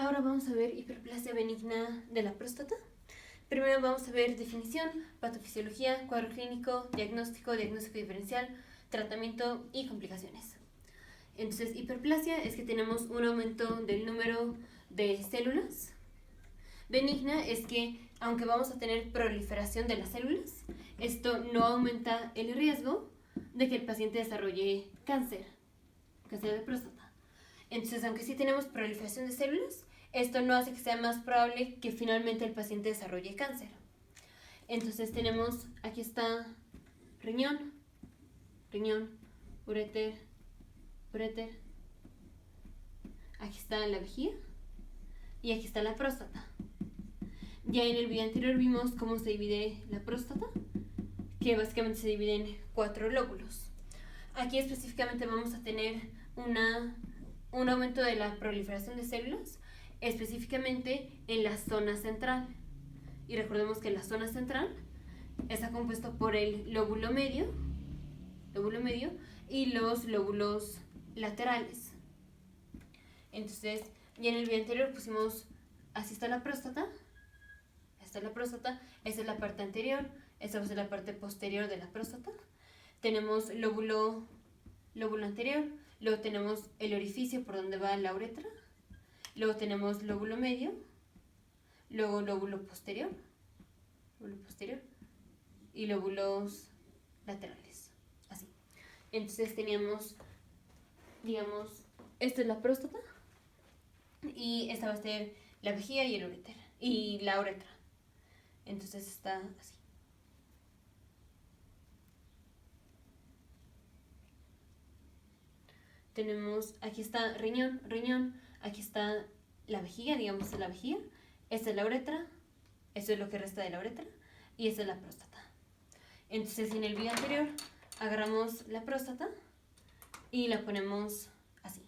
Ahora vamos a ver hiperplasia benigna de la próstata. Primero vamos a ver definición, patofisiología, cuadro clínico, diagnóstico diferencial, tratamiento y complicaciones. Entonces, hiperplasia es que tenemos un aumento del número de células. Benigna es que, aunque vamos a tener proliferación de las células, esto no aumenta el riesgo de que el paciente desarrolle cáncer de próstata. Entonces, aunque sí tenemos proliferación de células, esto no hace que sea más probable que finalmente el paciente desarrolle cáncer. Entonces tenemos, aquí está riñón, uréter, aquí está la vejiga y aquí está la próstata. Ya en el video anterior vimos cómo se divide la próstata, que básicamente se divide en 4 lóbulos. Aquí específicamente vamos a tener un aumento de la proliferación de células, específicamente en la zona central. Y recordemos que la zona central está compuesto por el lóbulo medio y los lóbulos laterales. Entonces, ya en el video anterior pusimos, así está la próstata, esta es la parte anterior, esta va a ser la parte posterior de la próstata. Tenemos lóbulo anterior, luego tenemos el orificio por donde va la uretra, luego tenemos lóbulo medio, luego lóbulo posterior y lóbulos laterales, así. Entonces teníamos, digamos, esta es la próstata y esta va a ser la vejiga y el uréter y la uretra. Entonces está así. Tenemos, aquí está riñón, aquí está la vejiga, digamos, la vejiga, esta es la uretra, esto es lo que resta de la uretra y esta es la próstata. Entonces, en el video anterior agarramos la próstata y la ponemos así.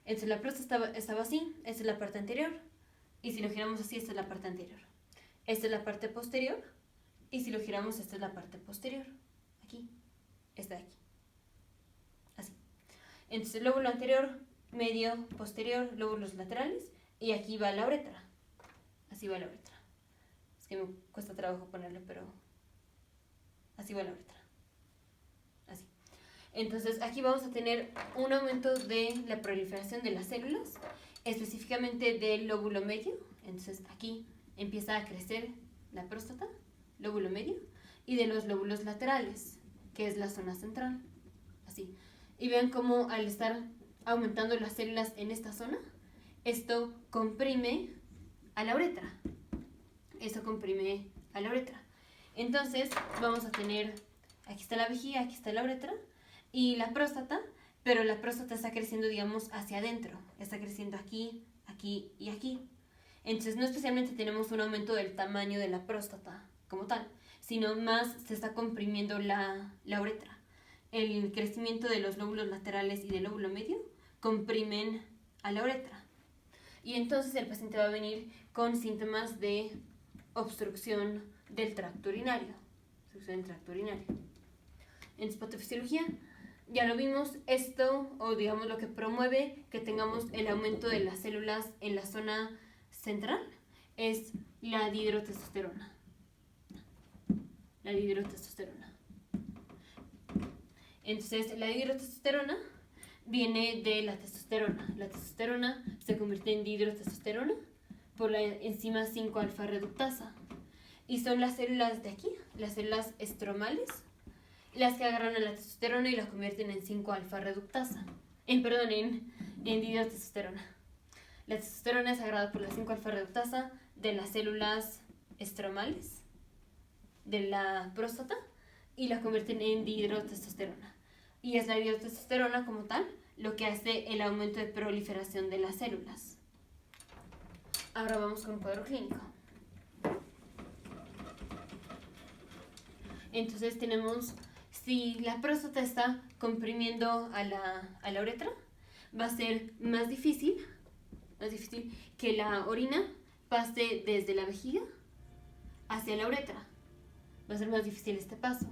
Entonces la próstata estaba así, esta es la parte anterior, y si lo giramos así, esta es la parte anterior. Esta es la parte posterior, y si lo giramos, esta es la parte posterior. Aquí, esta de aquí. Así. Entonces, lóbulo anterior, medio, posterior, lóbulos laterales, y aquí va la uretra. Así va la uretra. Es que me cuesta trabajo ponerlo, pero así va la uretra. Así. Entonces, aquí vamos a tener un aumento de la proliferación de las células, específicamente del lóbulo medio. Entonces, aquí empieza a crecer la próstata, lóbulo medio, y de los lóbulos laterales, que es la zona central. Así. Y vean cómo al estar aumentando las células en esta zona, esto comprime a la uretra. Entonces vamos a tener, aquí está la vejiga, aquí está la uretra y la próstata, pero la próstata está creciendo, digamos, hacia adentro. Está creciendo aquí, aquí y aquí. Entonces no especialmente tenemos un aumento del tamaño de la próstata como tal, sino más se está comprimiendo la uretra. El crecimiento de los lóbulos laterales y del lóbulo medio comprimen a la uretra. Y entonces el paciente va a venir con síntomas de obstrucción del tracto urinario. En patofisiología, ya lo vimos, esto, o digamos lo que promueve que tengamos el aumento de las células en la zona central, es la dihidrotestosterona. Entonces, la dihidrotestosterona viene de la testosterona. La testosterona se convierte en dihidrotestosterona por la enzima 5-alfa reductasa. Y son las células de aquí, las células estromales, las que agarran a la testosterona y la convierten en 5-alfa reductasa. En dihidrotestosterona. La testosterona es agarrada por la 5-alfa reductasa de las células estromales de la próstata y la convierten en dihidrotestosterona. Y es la dihidrotestosterona como tal lo que hace el aumento de proliferación de las células. Ahora vamos con un cuadro clínico. Entonces tenemos, si la próstata está comprimiendo a la uretra, va a ser más difícil que la orina pase desde la vejiga hacia la uretra. Va a ser más difícil este paso.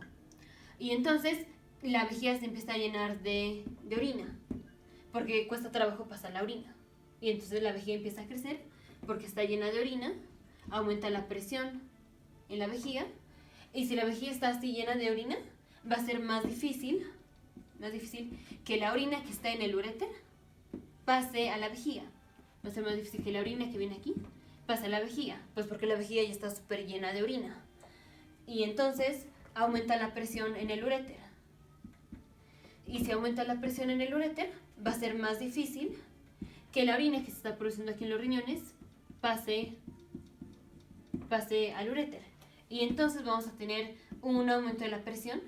Y entonces la vejiga se empieza a llenar de orina, porque cuesta trabajo pasar la orina. y entonces la vejiga empieza a crecer porque está llena de orina, aumenta la presión en la vejiga, y si la vejiga está así llena de orina, va a ser más difícil que la orina que está en el uréter pase a la vejiga. Va a ser más difícil que la orina que viene aquí pase a la vejiga, pues porque la vejiga ya está súper llena de orina. Y entonces aumenta la presión en el uréter. Y si aumenta la presión en el uréter, va a ser más difícil que la orina que se está produciendo aquí en los riñones pase al uréter. Y entonces vamos a tener un aumento de la presión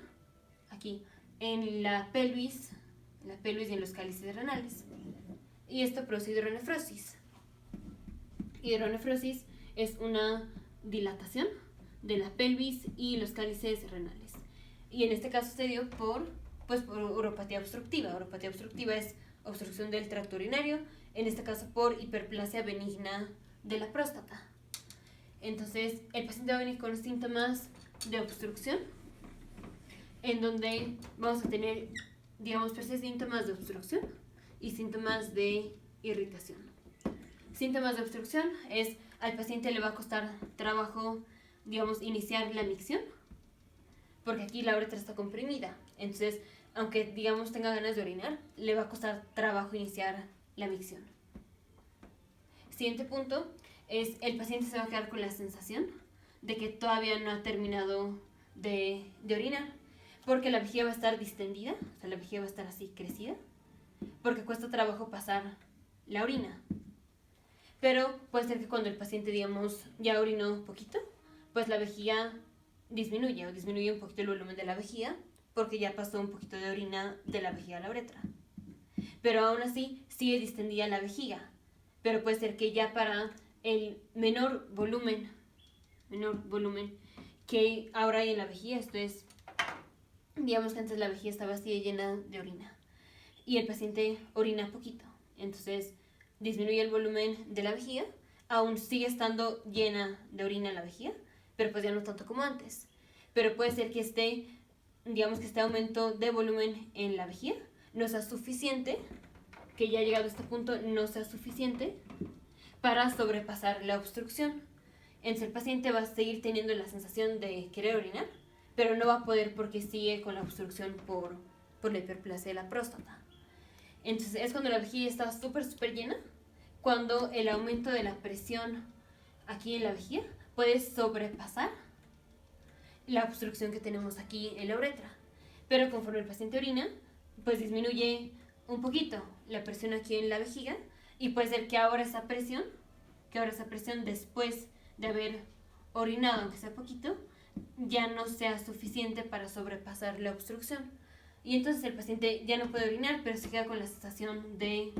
aquí en la pelvis y en los cálices renales. Y esto produce hidronefrosis. Hidronefrosis es una dilatación de la pelvis y los cálices renales. Y en este caso se dio por uropatía obstructiva. Uropatía obstructiva es obstrucción del tracto urinario, en este caso por hiperplasia benigna de la próstata. Entonces, el paciente va a venir con síntomas de obstrucción, en donde vamos a tener, digamos, síntomas de obstrucción y síntomas de irritación. Síntomas de obstrucción es, al paciente le va a costar trabajo, digamos, iniciar la micción, porque aquí la uretra está comprimida. Entonces, aunque, digamos, tenga ganas de orinar, le va a costar trabajo iniciar la micción. Siguiente punto es, el paciente se va a quedar con la sensación de que todavía no ha terminado de orinar, porque la vejiga va a estar distendida, o sea, la vejiga va a estar así crecida, porque cuesta trabajo pasar la orina. Pero puede ser que cuando el paciente, digamos, ya orinó un poquito, pues la vejiga disminuye un poquito el volumen de la vejiga, porque ya pasó un poquito de orina de la vejiga a la uretra. Pero aún así sigue distendida la vejiga, pero puede ser que ya para el menor volumen que ahora hay en la vejiga, esto es, digamos que antes la vejiga estaba así llena de orina y el paciente orina poquito, entonces disminuye el volumen de la vejiga, aún sigue estando llena de orina la vejiga, pero pues ya no tanto como antes. Pero puede ser que este aumento de volumen en la vejiga no sea suficiente, que ya llegado a este punto no sea suficiente para sobrepasar la obstrucción. Entonces el paciente va a seguir teniendo la sensación de querer orinar, pero no va a poder porque sigue con la obstrucción por la hiperplasia de la próstata. Entonces es cuando la vejiga está súper llena, cuando el aumento de la presión aquí en la vejiga puede sobrepasar la obstrucción que tenemos aquí en la uretra. Pero conforme el paciente orina, pues disminuye un poquito la presión aquí en la vejiga, y puede ser que ahora esa presión después de haber orinado, aunque sea poquito, ya no sea suficiente para sobrepasar la obstrucción. Y entonces el paciente ya no puede orinar, pero se queda con la sensación de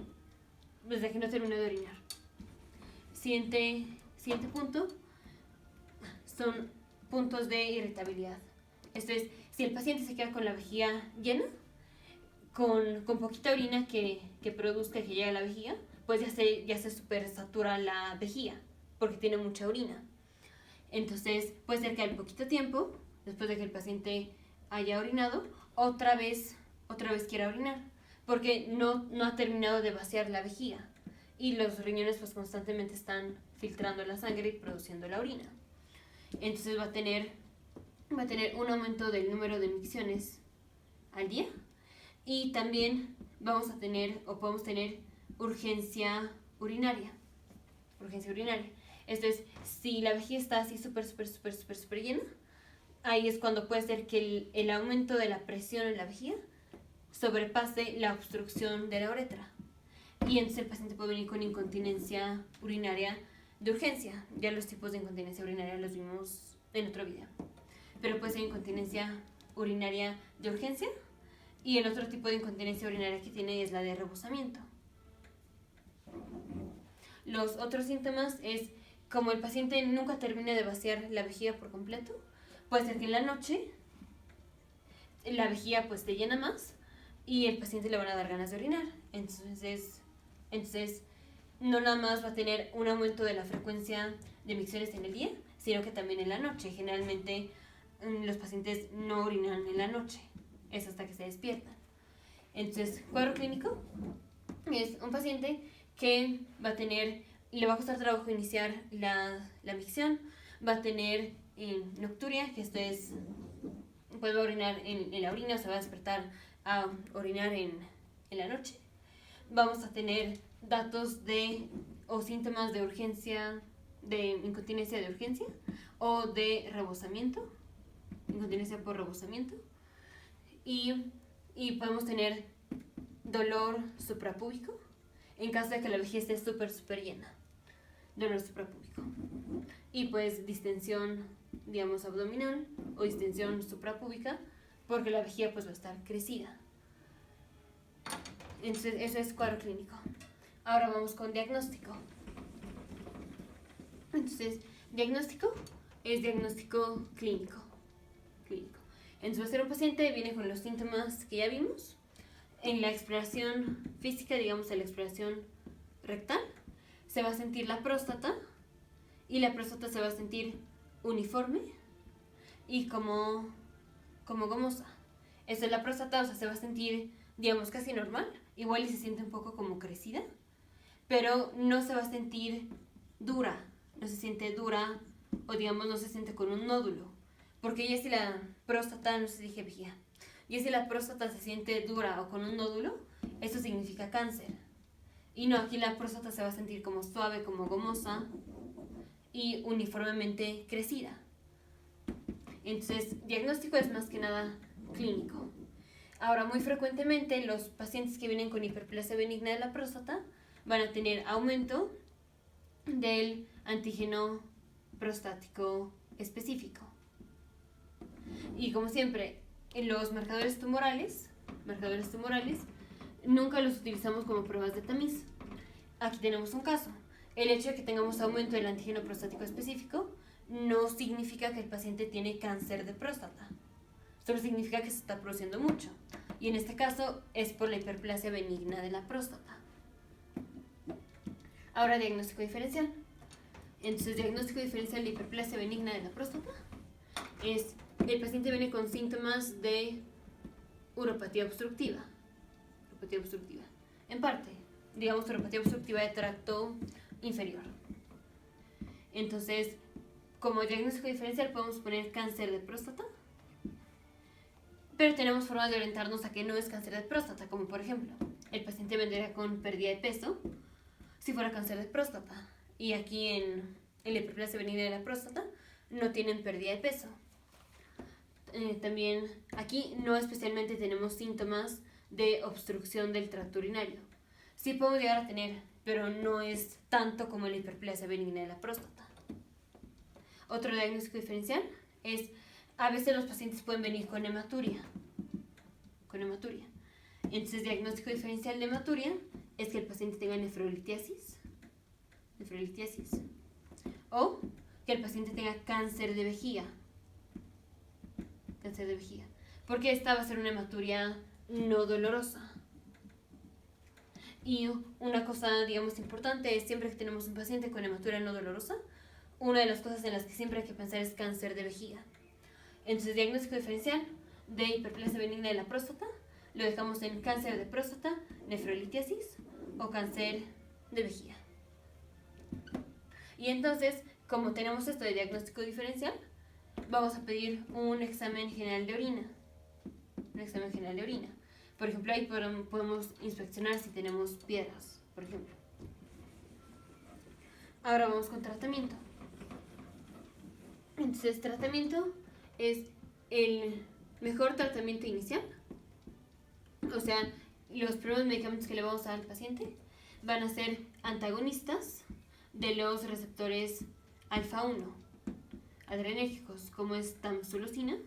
que no terminó de orinar. Siguiente punto son puntos de irritabilidad. Esto es, si el paciente se queda con la vejiga llena, con poquita orina que produzca, que llegue a la vejiga, pues ya se supersatura la vejiga, porque tiene mucha orina. Entonces puede ser que al poquito tiempo, después de que el paciente haya orinado, otra vez quiera orinar, porque no ha terminado de vaciar la vejiga, y los riñones pues constantemente están filtrando la sangre y produciendo la orina. Entonces va a tener un aumento del número de micciones al día, y también podemos tener urgencia urinaria. Esto es, si la vejiga está así súper llena, ahí es cuando puede ser que el aumento de la presión en la vejiga sobrepase la obstrucción de la uretra. Y entonces el paciente puede venir con incontinencia urinaria de urgencia. Ya los tipos de incontinencia urinaria los vimos en otro video. Pero puede ser incontinencia urinaria de urgencia, y el otro tipo de incontinencia urinaria que tiene es la de rebosamiento. Los otros síntomas es, como el paciente nunca termina de vaciar la vejiga por completo, puede ser que en la noche la vejiga pues te llena más y el paciente le van a dar ganas de orinar. Entonces no nada más va a tener un aumento de la frecuencia de micciones en el día, sino que también en la noche. Generalmente los pacientes no orinan en la noche, es hasta que se despiertan. Entonces, cuadro clínico es un paciente que va a tener, le va a costar trabajo iniciar la micción, va a tener nocturia, que esto es, pues va a orinar en la orina, o se va a despertar a orinar en la noche. Vamos a tener datos o síntomas de urgencia, de incontinencia de urgencia o de rebosamiento, incontinencia por rebosamiento. Y podemos tener dolor suprapúbico en caso de que la vejiga esté súper llena. Dolor suprapúbico. Y pues distensión, digamos, abdominal o distensión suprapúbica, porque la vejiga pues va a estar crecida. Entonces, eso es cuadro clínico. Ahora vamos con diagnóstico. Entonces, diagnóstico es diagnóstico clínico. Entonces, va a ser un paciente, viene con los síntomas que ya vimos. En la exploración física, digamos, en la exploración rectal, se va a sentir la próstata y la próstata se va a sentir uniforme y como gomosa. Eso es la próstata, o sea, se va a sentir, digamos, casi normal, igual y se siente un poco como crecida, pero no se va a sentir dura, no se siente dura o digamos no se siente con un nódulo, porque ya si la próstata, no sé si dije vejiga, ya si la próstata se siente dura o con un nódulo, eso significa cáncer. Y no, aquí la próstata se va a sentir como suave, como gomosa y uniformemente crecida. Entonces, diagnóstico es más que nada clínico. Ahora, muy frecuentemente los pacientes que vienen con hiperplasia benigna de la próstata van a tener aumento del antígeno prostático específico. Y como siempre, los marcadores tumorales nunca los utilizamos como pruebas de tamiz. Aquí tenemos un caso. El hecho de que tengamos aumento del antígeno prostático específico no significa que el paciente tiene cáncer de próstata. Solo significa que se está produciendo mucho. Y en este caso es por la hiperplasia benigna de la próstata. Ahora, diagnóstico diferencial. Entonces, diagnóstico diferencial de hiperplasia benigna de la próstata es el paciente viene con síntomas de uropatía obstructiva. En parte, digamos, uropatía obstructiva de tracto inferior. Entonces, como diagnóstico diferencial podemos poner cáncer de próstata, pero tenemos formas de orientarnos a que no es cáncer de próstata, como por ejemplo, el paciente vendría con pérdida de peso si fuera cáncer de próstata, y aquí en la hiperplasia benigna de la próstata no tienen pérdida de peso. También aquí no especialmente tenemos síntomas de obstrucción del tracto urinario. Sí podemos llegar a tener, pero no es tanto como la hiperplasia benigna de la próstata. Otro diagnóstico diferencial es, a veces los pacientes pueden venir con hematuria. Entonces, diagnóstico diferencial de hematuria es que el paciente tenga nefrolitiasis o que el paciente tenga cáncer de vejiga. Porque esta va a ser una hematuria no dolorosa. Y una cosa, digamos, importante es siempre que tenemos un paciente con hematuria no dolorosa, una de las cosas en las que siempre hay que pensar es cáncer de vejiga. Entonces, diagnóstico diferencial de hiperplasia benigna de la próstata lo dejamos en cáncer de próstata, nefrolitiasis o cáncer de vejiga. Y entonces, como tenemos esto de diagnóstico diferencial, vamos a pedir un examen general de orina. Por ejemplo, ahí podemos inspeccionar si tenemos piedras, por ejemplo. Ahora vamos con tratamiento. Entonces, tratamiento es el mejor tratamiento inicial. O sea, los primeros medicamentos que le vamos a dar al paciente van a ser antagonistas de los receptores alfa-1 adrenérgicos, como es tamsulosina,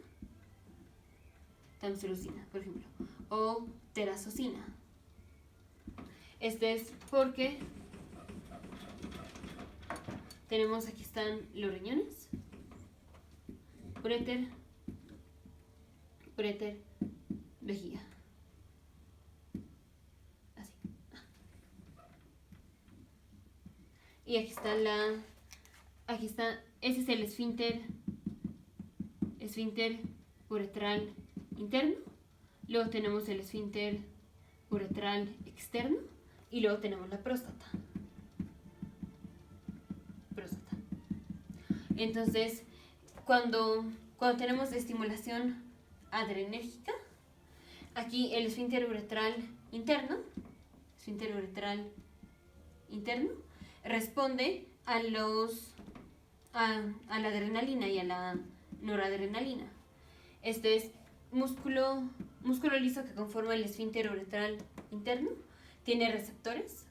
por ejemplo, o terazocina. Este es porque tenemos, aquí están los riñones, uréter, vejiga. Así. Y aquí está, ese es el esfínter uretral interno, luego tenemos el esfínter uretral externo y luego tenemos la próstata. Entonces, cuando tenemos estimulación adrenérgica, aquí el esfínter uretral interno responde a la adrenalina y a la noradrenalina. Esto es músculo liso que conforma el esfínter uretral interno, tiene receptores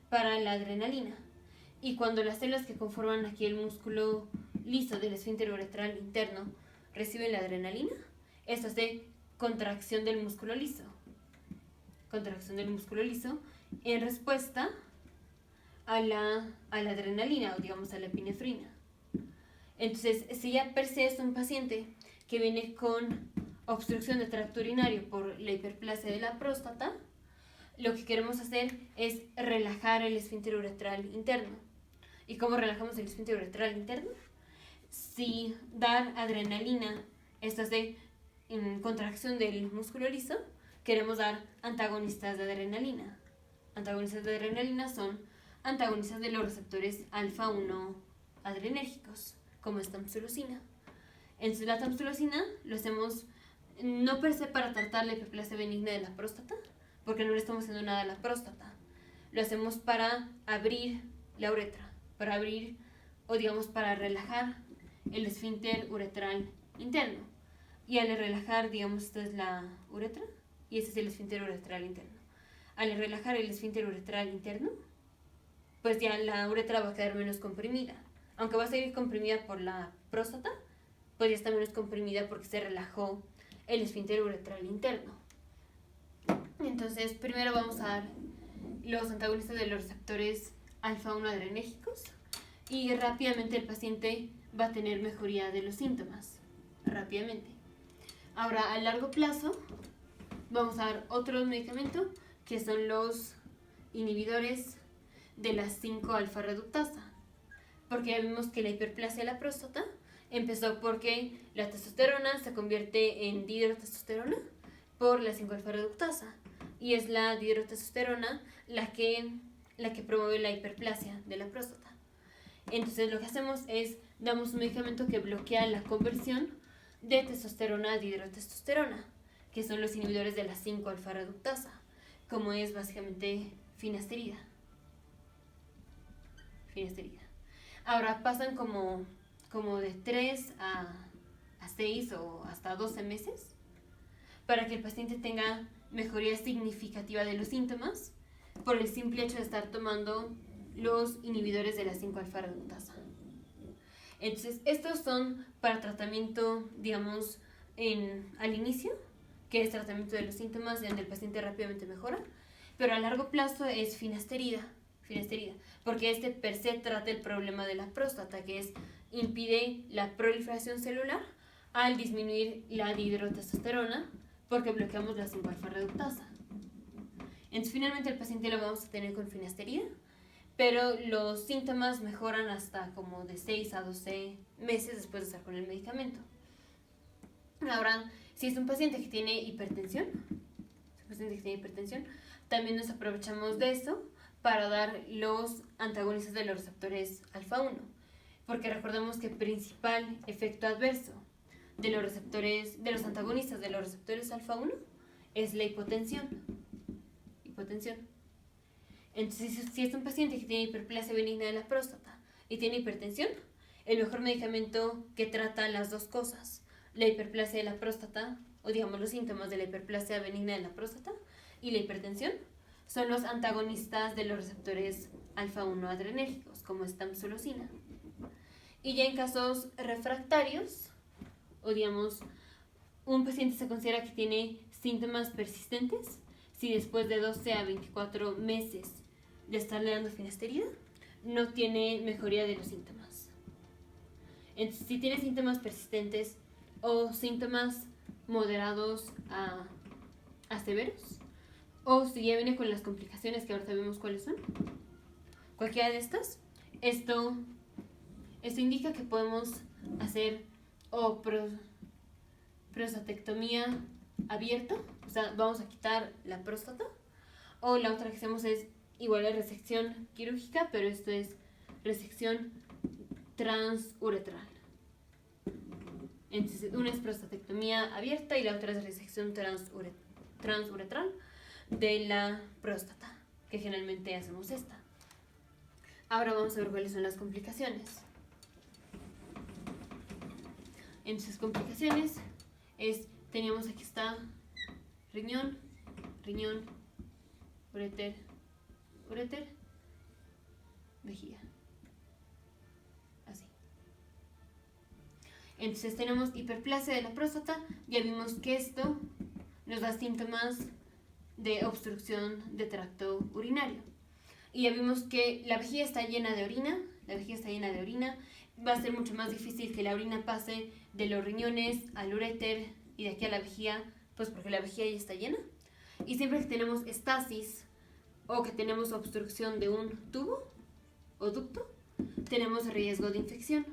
para la adrenalina. Y cuando las células que conforman aquí el músculo liso del esfínter uretral interno reciben la adrenalina, esto hace contracción del músculo liso en respuesta a la adrenalina, o digamos a la epinefrina. Entonces, si ya per se es un paciente que viene con obstrucción de tracto urinario por la hiperplasia de la próstata, lo que queremos hacer es relajar el esfínter uretral interno. ¿Y cómo relajamos el esfínter uretral interno? Si dar adrenalina, esto hace contracción del músculo liso, queremos dar antagonistas de adrenalina. Antagonistas de adrenalina son antagonistas de los receptores alfa-1 adrenérgicos, como es tamsulosina. Entonces la tamsulosina lo hacemos no per se para tratar la hiperplasia benigna de la próstata, porque no le estamos haciendo nada a la próstata. Lo hacemos para abrir la uretra, para relajar el esfínter uretral interno. Y al relajar, digamos, esta es la uretra y este es el esfínter uretral interno. Al relajar el esfínter uretral interno, pues ya la uretra va a quedar menos comprimida. Aunque va a seguir comprimida por la próstata, pues ya está menos comprimida porque se relajó el esfínter uretral interno. Entonces, primero vamos a dar los antagonistas de los receptores alfa-1 adrenérgicos y rápidamente el paciente va a tener mejoría de los síntomas. Rápidamente. Ahora, a largo plazo, vamos a dar otro medicamento que son los inhibidores de la 5-alfa reductasa. Porque ya vimos que la hiperplasia de la próstata empezó porque la testosterona se convierte en dihidrotestosterona por la 5-alfa reductasa. Y es la dihidrotestosterona la que promueve la hiperplasia de la próstata. Entonces lo que hacemos es, damos un medicamento que bloquea la conversión de testosterona a dihidrotestosterona, que son los inhibidores de la 5-alfa reductasa, como es básicamente finasterida. Ahora pasan como de 3 a 6 o hasta 12 meses para que el paciente tenga mejoría significativa de los síntomas por el simple hecho de estar tomando los inhibidores de la 5-alfa reductasa. Entonces, estos son para tratamiento, digamos, al inicio, que es tratamiento de los síntomas donde el paciente rápidamente mejora, pero a largo plazo es finasterida, porque este per se trata el problema de la próstata, que es impide la proliferación celular al disminuir la dihidrotestosterona porque bloqueamos la 5-alfa reductasa. Entonces finalmente el paciente lo vamos a tener con finasterida, pero los síntomas mejoran hasta como de 6 a 12 meses después de estar con el medicamento. Ahora, si es un paciente que tiene hipertensión, también nos aprovechamos de eso para dar los antagonistas de los receptores alfa-1, porque recordemos que el principal efecto adverso de los antagonistas de los receptores alfa-1 es la hipotensión. Entonces, si es un paciente que tiene hiperplasia benigna de la próstata y tiene hipertensión, el mejor medicamento que trata las dos cosas, la hiperplasia de la próstata, o digamos los síntomas de la hiperplasia benigna de la próstata y la hipertensión, son los antagonistas de los receptores alfa-1 adrenérgicos, como es tamsulosina. Y ya en casos refractarios, o digamos, un paciente se considera que tiene síntomas persistentes si después de 12 a 24 meses de estarle dando finasterida no tiene mejoría de los síntomas. Entonces, si tiene síntomas persistentes o síntomas moderados a severos, o si ya viene con las complicaciones que ahora sabemos cuáles son, cualquiera de estas, esto indica que podemos hacer o prostatectomía abierta, o sea, vamos a quitar la próstata, o la otra que hacemos es igual a resección quirúrgica, pero esto es resección transuretral. Entonces, una es prostatectomía abierta y la otra es resección transuretral de la próstata, que generalmente hacemos esta. Ahora vamos a ver cuáles son las complicaciones. Entonces, complicaciones teníamos aquí está riñón, uréter, vejiga. Así. Entonces tenemos hiperplasia de la próstata. Ya vimos que esto nos da síntomas de obstrucción de tracto urinario. Y ya vimos que la vejiga está llena de orina. Va a ser mucho más difícil que la orina pase de los riñones al uréter y de aquí a la vejiga, pues porque la vejiga ya está llena. Y siempre que tenemos estasis o que tenemos obstrucción de un tubo o ducto, tenemos riesgo de infección.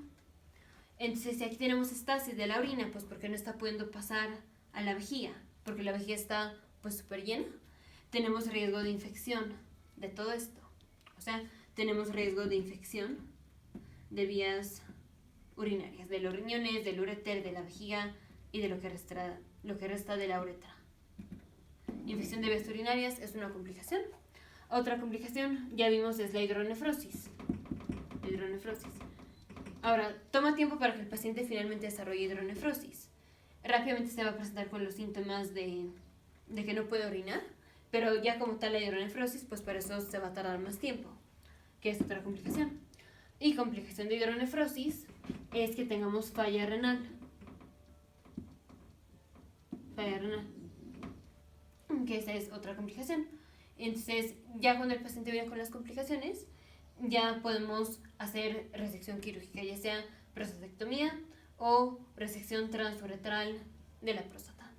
Entonces, si aquí tenemos estasis de la orina, pues porque no está pudiendo pasar a la vejiga, porque la vejiga está pues súper llena, tenemos riesgo de infección de todo esto. O sea, tenemos riesgo de infección de vías urinarias, de los riñones, del uréter, de la vejiga y de lo que resta de la uretra. Infección de vías urinarias es una complicación. Otra complicación, ya vimos, es la hidronefrosis. Ahora, toma tiempo para que el paciente finalmente desarrolle hidronefrosis. Rápidamente se va a presentar con los síntomas de que no puede orinar, pero ya como tal la hidronefrosis, pues para eso se va a tardar más tiempo, que es otra complicación. Y complicación de hidronefrosis es que tengamos falla renal, que esa es otra complicación. Entonces, ya cuando el paciente viene con las complicaciones, ya podemos hacer resección quirúrgica, ya sea prostatectomía o resección transuretral de la próstata.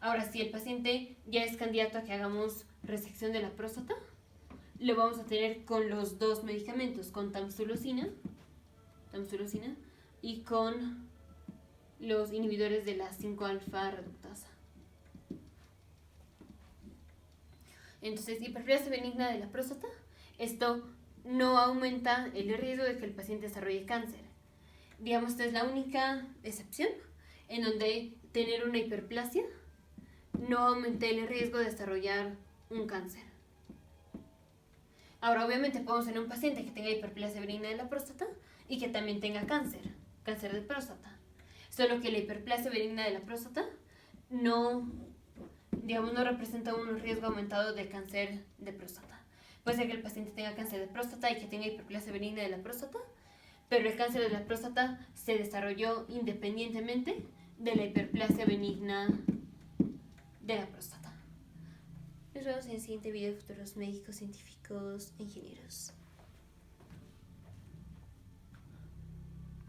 Ahora, si el paciente ya es candidato a que hagamos resección de la próstata, lo vamos a tener con los dos medicamentos, con tamsulosina y con los inhibidores de la 5-alfa reductasa. Entonces, hiperplasia benigna de la próstata, esto no aumenta el riesgo de que el paciente desarrolle cáncer. Digamos, esta es la única excepción en donde tener una hiperplasia no aumenta el riesgo de desarrollar un cáncer. Ahora, obviamente podemos tener un paciente que tenga hiperplasia benigna de la próstata y que también tenga cáncer de próstata. Solo que la hiperplasia benigna de la próstata no representa un riesgo aumentado de cáncer de próstata. Puede ser que el paciente tenga cáncer de próstata y que tenga hiperplasia benigna de la próstata, pero el cáncer de la próstata se desarrolló independientemente de la hiperplasia benigna de la próstata. Nos vemos en el siguiente video, futuros médicos, científicos, ingenieros.